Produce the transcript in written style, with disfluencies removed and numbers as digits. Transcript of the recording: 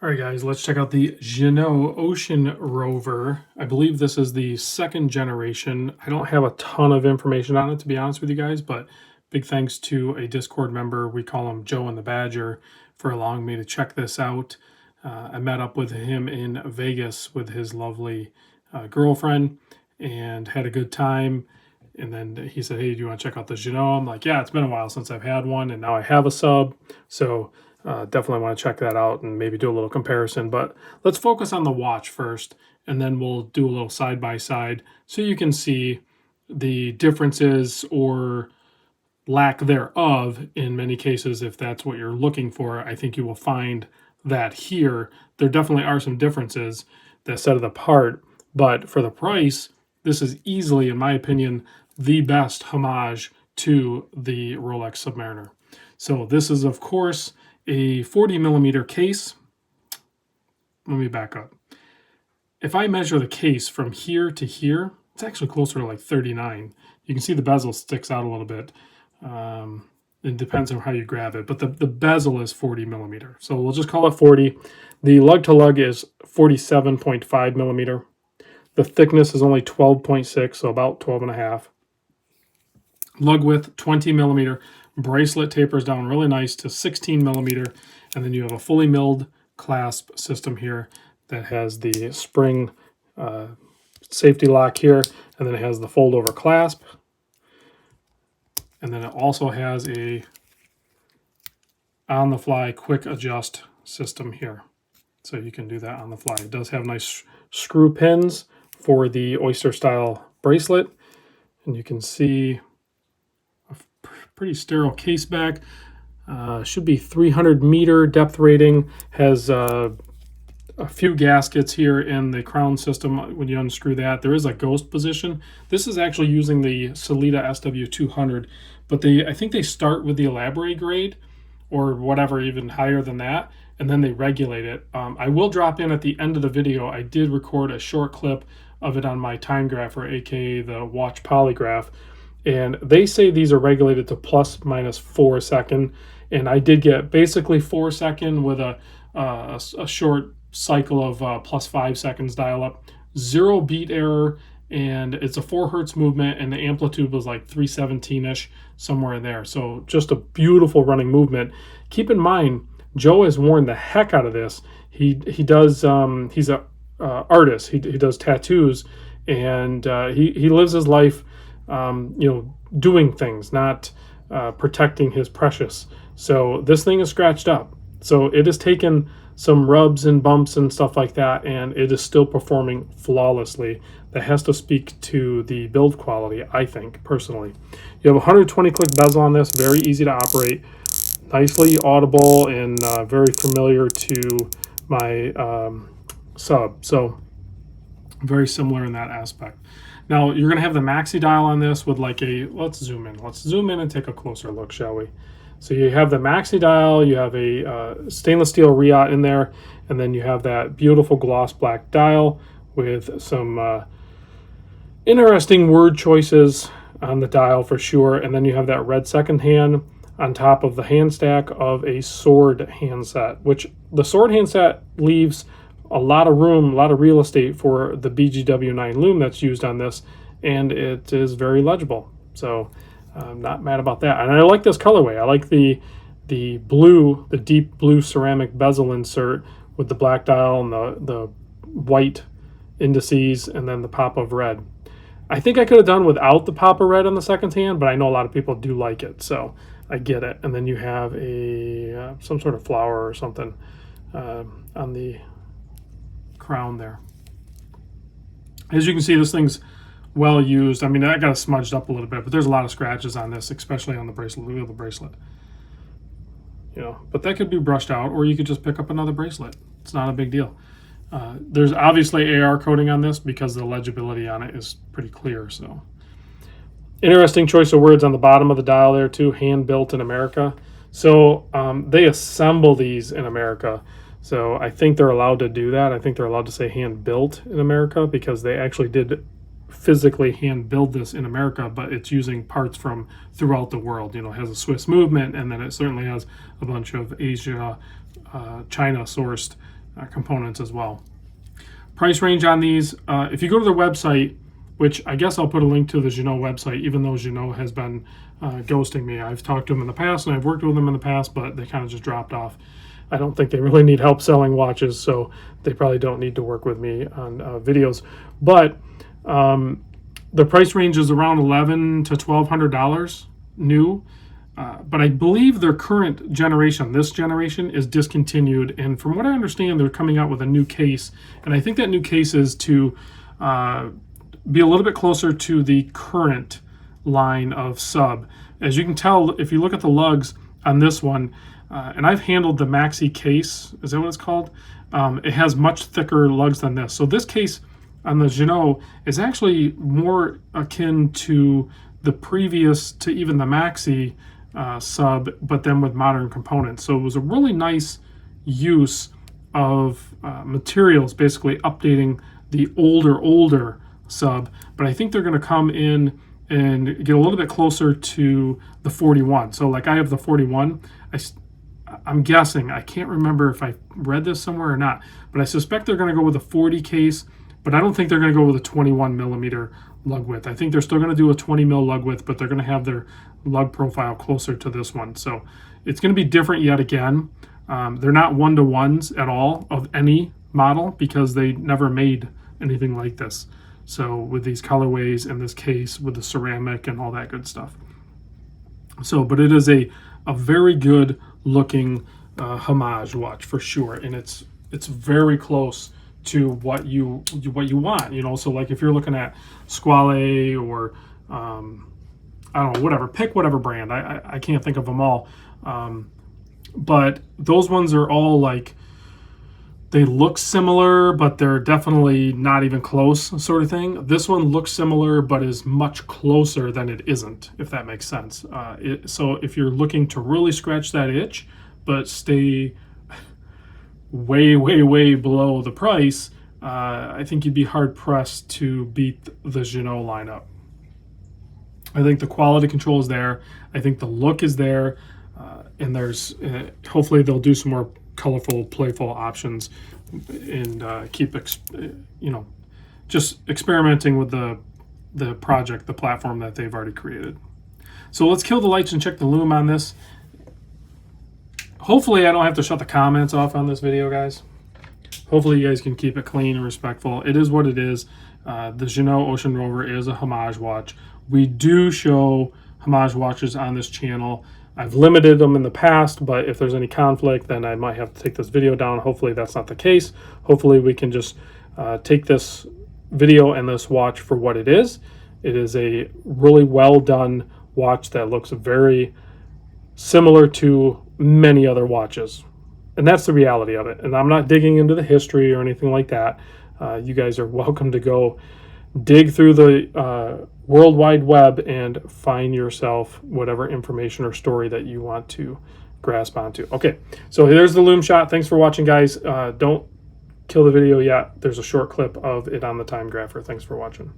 All right, guys, let's check out the Ginault Ocean Rover. I believe this is the second generation. I don't have a ton of information on it, to be honest with you guys, but big thanks to a Discord member. We call him Joe and the Badger for allowing me to check this out. I met up with him in Vegas with his lovely girlfriend and had a good time. And then he said, hey, do you want to check out the Ginault? I'm like, yeah, it's been a while since I've had one, and now I have a sub. So definitely want to check that out and maybe do a little comparison. But let's focus on the watch first, and then we'll do a little side by side so you can see the differences or lack thereof in many cases. If that's what you're looking for, I think you will find that here. There definitely are some differences that set it apart, but for the price, this is easily, in my opinion, the best homage to the Rolex Submariner. So this is, of course, a 40 millimeter case. Let me back up. If I measure the case from here to here, it's actually closer to like 39. You can see the bezel sticks out a little bit. It depends on how you grab it, but the bezel is 40 millimeter. So we'll just call it 40. The lug to lug is 47.5 millimeter. The thickness is only 12.6, so about 12 and a half. Lug width, 20 millimeter. Bracelet tapers down really nice to 16 millimeter. And then you have a fully milled clasp system here that has the spring safety lock here. And then it has the fold over clasp. And then it also has a on the fly quick adjust system here. So you can do that on the fly. It does have nice screw pins for the oyster style bracelet. And you can see a pretty sterile case back. Should be 300 meter depth rating. Has a few gaskets here in the crown system. When you unscrew that, there is a ghost position. This is actually using the Sellita SW200, but I think they start with the elaborate grade or whatever, even higher than that, and then they regulate it. I will drop in at the end of the video. I did record a short clip of it on my timegrapher, aka the watch polygraph, and they say these are regulated to plus minus 4 second, and I did get basically 4 second with a short cycle of plus 5 seconds dial up, 0 beat error, and it's a 4 hertz movement, and the amplitude was like 317-ish, somewhere in there. So just a beautiful running movement. Keep in mind, Joe has worn the heck out of this. He does he's a artist. He does tattoos, and he lives his life doing things, not protecting his precious. So this thing is scratched up. So it has taken some rubs and bumps and stuff like that, and it is still performing flawlessly. That has to speak to the build quality, I think, personally. You have a 120 click bezel on this, very easy to operate, nicely audible, and very familiar to my sub. So very similar in that aspect. Now you're gonna have the maxi dial on this with like let's zoom in. Let's zoom in and take a closer look, shall we? So you have the maxi dial, you have a stainless steel Riot in there, and then you have that beautiful gloss black dial with some interesting word choices on the dial for sure. And then you have that red second hand on top of the hand stack of a sword handset, which the sword handset leaves a lot of room, a lot of real estate for the BGW9 Lume that's used on this, and it is very legible. So I'm not mad about that. And I like this colorway. I like the blue, the deep blue ceramic bezel insert with the black dial and the white indices and then the pop of red. I think I could have done without the pop of red on the second hand, but I know a lot of people do like it, so I get it. And then you have a some sort of flower or something on the crown there. As you can see, this thing's well used. I mean, I got it smudged up a little bit, but there's a lot of scratches on this, especially on the bracelet. Look at the bracelet. But that could be brushed out, or you could just pick up another bracelet. It's not a big deal. There's obviously AR coating on this because the legibility on it is pretty clear. So interesting choice of words on the bottom of the dial there too. Hand built in America. So they assemble these in America. So I think they're allowed to do that. I think they're allowed to say hand built in America because they actually did physically hand build this in America, but it's using parts from throughout the world. It has a Swiss movement, and then it certainly has a bunch of Asia, China sourced components as well. Price range on these, if you go to their website, which I guess I'll put a link to the Ginault website, even though Ginault has been ghosting me. I've talked to them in the past and I've worked with them in the past, but they kind of just dropped off. I don't think they really need help selling watches, so they probably don't need to work with me on videos. But the price range is around $1,100 to $1,200 new. But I believe their current generation, this generation, is discontinued. And from what I understand, they're coming out with a new case. And I think that new case is to be a little bit closer to the current line of sub. As you can tell, if you look at the lugs on this one, and I've handled the Maxi case, is that what it's called? It has much thicker lugs than this. So this case on the Ginault is actually more akin to the previous, to even the Maxi sub, but then with modern components. So it was a really nice use of materials, basically updating the older sub. But I think they're going to come in and get a little bit closer to the 41. So like I have the 41. I'm guessing, I can't remember if I read this somewhere or not, but I suspect they're going to go with a 40 case, but I don't think they're going to go with a 21 millimeter lug width. I think they're still going to do a 20 mil lug width, but they're going to have their lug profile closer to this one. So it's going to be different yet again. They're not one-to-ones at all of any model because they never made anything like this. So with these colorways and this case with the ceramic and all that good stuff. So, but it is a very good looking homage watch for sure, and it's very close to what you want, you know. So like if you're looking at Squale or I don't know, whatever, pick whatever brand. I can't think of them all, but those ones are all like, they look similar, but they're definitely not even close, sort of thing. This one looks similar, but is much closer than it isn't, if that makes sense. So if you're looking to really scratch that itch, but stay way below the price, I think you'd be hard-pressed to beat the Ginault lineup. I think the quality control is there. I think the look is there. And there's hopefully they'll do some more colorful, playful options and keep just experimenting with the project, the platform that they've already created. So let's kill the lights and check the Lume on this. Hopefully I don't have to shut the comments off on this video, guys. Hopefully you guys can keep it clean and respectful. It is what it is. The Ginault Ocean Rover is a homage watch. We do show homage watches on this channel. I've limited them in the past, but if there's any conflict, then I might have to take this video down. Hopefully that's not the case. Hopefully we can just take this video and this watch for what it is. It is a really well done watch that looks very similar to many other watches. And that's the reality of it. And I'm not digging into the history or anything like that. You guys are welcome to go dig through the World Wide Web and find yourself whatever information or story that you want to grasp onto. Okay, so here's the Lume shot. Thanks for watching, guys. Don't kill the video yet. There's a short clip of it on the timegrapher. Thanks for watching.